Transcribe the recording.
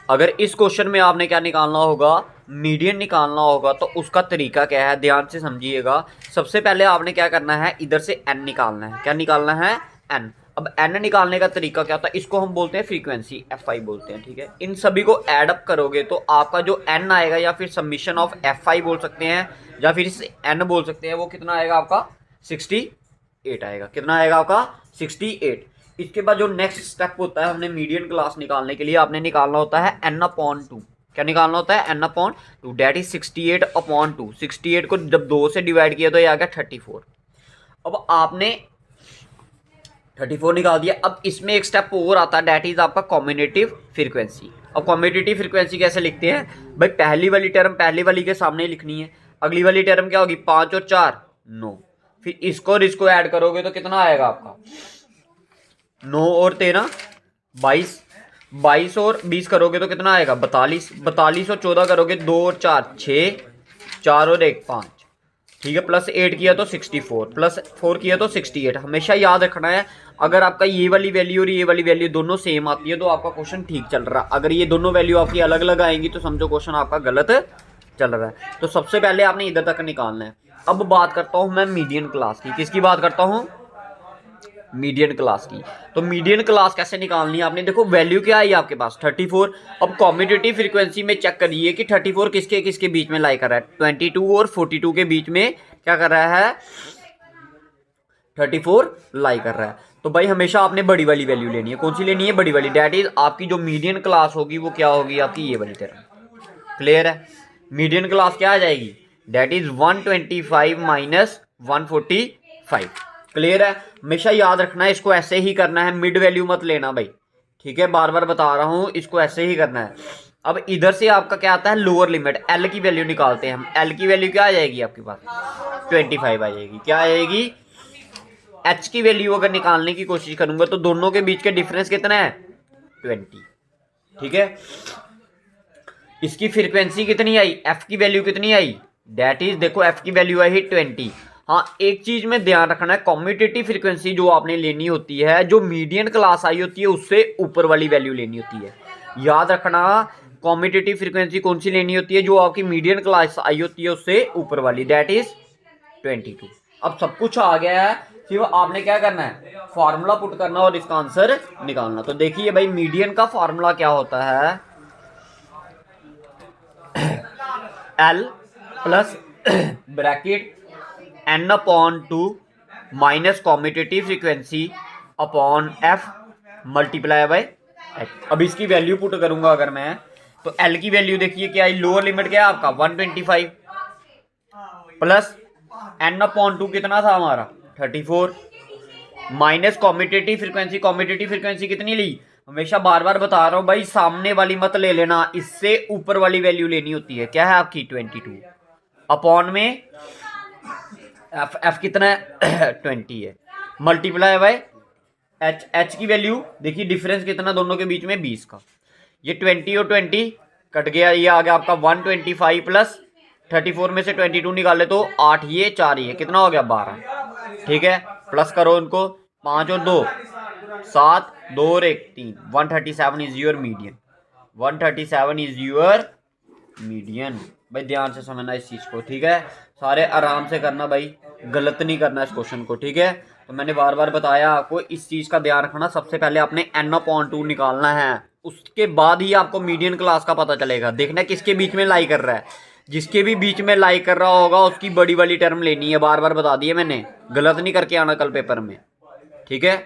अगर इस क्वेश्चन में आपने क्या निकालना होगा, मीडियन निकालना होगा, तो उसका तरीका क्या है ध्यान से समझिएगा। सबसे पहले आपने क्या करना है, इधर से n निकालना है। क्या निकालना है, n। अब n निकालने का तरीका क्या होता है, इसको हम बोलते हैं फ्रीक्वेंसी, fi बोलते हैं, ठीक है। इन सभी को ऐड अप करोगे तो आपका जो n आएगा, या फिर सबमिशन ऑफ fi बोल सकते हैं, या फिर इसे n बोल सकते हैं, वो कितना आएगा आपका 68 आएगा। कितना आएगा आपका 68। इसके बाद जो नेक्स्ट स्टेप होता है, हमने मीडियन क्लास निकालने के लिए आपने निकालना होता है n/2। क्या निकालना होता है, n/2, डेट इज 68/2। 68 को जब 2 से डिवाइड किया तो ये आ गया 34। अब आपने 34 निकाल दिया। अब इसमें एक स्टेप और आता है, डेट इज आपका कॉम्बिनेटिव फ्रीक्वेंसी। अब कॉम्बिनेटिव फ्रीक्वेंसी कैसे लिखते हैं भाई, पहली वाली टर्म पहली वाली के सामने लिखनी है, अगली वाली टर्म क्या होगी, 5 और 4 9, फिर इसको और इसको ऐड करोगे तो कितना आएगा आपका, 9 और 13 22, 22 और 20 करोगे तो कितना आएगा 42, 42 और 14 करोगे 2 और 4 6, 4 और 1 5, ठीक है। प्लस 8 किया तो 64, प्लस 4 किया तो 68। हमेशा याद रखना है, अगर आपका ये वाली वैल्यू और ये वाली वैल्यू दोनों सेम आती है तो आपका क्वेश्चन ठीक चल रहा है। अगर ये दोनों वैल्यू आपकी अलग अलग आएंगी तो समझो क्वेश्चन आपका गलत चल रहा है। तो सबसे पहले आपने इधर तक निकालना है। अब बात करता हूं मैं मीडियन क्लास की। किसकी बात करता हूं, मीडियन क्लास की। तो मीडियन क्लास कैसे निकालनी है आपने, देखो वैल्यू क्या आई आपके पास 34। अब कॉम्यूटेटिव फ्रीक्वेंसी में चेक करिए कि 34 किसके किसके बीच में लाई कर रहा है, 22 और 42 के बीच में क्या कर रहा है, 34 लाई कर रहा है। तो भाई हमेशा आपने बड़ी वाली वैल्यू लेनी है। कौन सी लेनी है, बड़ी वाली। डेट इज आपकी जो मीडियन क्लास होगी वो क्या होगी आपकी, ये वाली टर्म। क्लियर है, मीडियन क्लास क्या आ जाएगी, डेट इज 125 माइनस 145। क्लियर है, हमेशा याद रखना है, इसको ऐसे ही करना है, मिड वैल्यू मत लेना भाई, ठीक है। बार बार बता रहा हूं, इसको ऐसे ही करना है। अब इधर से आपका क्या आता है, लोअर लिमिट, एल की वैल्यू निकालते हैं हम। एल की वैल्यू क्या आ जाएगी आपके पास 25 आ जाएगी। क्या आएगी, एच की वैल्यू अगर निकालने की कोशिश करूंगा तो दोनों के बीच का डिफरेंस कितना है 20, ठीक है। इसकी फ्रीक्वेंसी कितनी आई, एफ की वैल्यू कितनी आई, डेट इज देखो एफ की वैल्यू आई 20। हाँ एक चीज में ध्यान रखना है, कॉम्यूटेटिव फ्रीक्वेंसी जो आपने लेनी होती है, जो मीडियन क्लास आई होती है उससे ऊपर वाली वैल्यू लेनी होती है। याद रखना, कॉम्यूटेटिव फ्रीक्वेंसी कौन सी लेनी होती है, जो आपकी मीडियन क्लास आई होती है उससे ऊपर वाली, डेट इज 22। अब सब कुछ आ गया है, सिर्फ आपने क्या करना है, फॉर्मूला पुट करना और इसका आंसर निकालना। तो देखिए भाई, मीडियन का फॉर्मूला क्या होता है, L plus bracket n/2 minus commutative frequency upon F multiply by H. अब इसकी वैल्यू पुट करूंगा अगर मैं, तो एल की वैल्यू देखिए क्या है, लोअर लिमिट क्या है आपका 125 प्लस n/2 कितना था हमारा 34 minus commutative frequency. Commutative frequency कितनी ली, हमेशा बार बार बता रहा हूं भाई, सामने वाली मत ले लेना, इससे ऊपर वाली वैल्यू लेनी होती है। क्या है आपकी 22 अपॉन में एफ कितना है 20 है, मल्टीप्लाई बाय एच। एच की वैल्यू देखिए, डिफरेंस कितना दोनों के बीच में 20 का, ये 20 और 20 कट गया, ये आ गया आपका 125 प्लस 34 में से 22 निकाले तो 8 ये 4 ये कितना हो गया 12, ठीक है। प्लस करो इनको, 5 और 2 7, 2 और 1 3, 137 is your median. 137 is your median. भाई ध्यान से समझना इस चीज को, ठीक है। सारे आराम से करना भाई, गलत नहीं करना इस क्वेश्चन को, ठीक है। तो मैंने बार बार बताया आपको, इस चीज का ध्यान रखना। सबसे पहले आपने n/2 निकालना है, उसके बाद ही आपको मीडियन क्लास का पता चलेगा। देखना किसके बीच में लाई कर रहा है, जिसके भी बीच में लाई कर रहा होगा उसकी बड़ी वाली टर्म लेनी है। बार बार बता दिया मैंने, गलत नहीं करके आना कल पेपर में, ठीक है।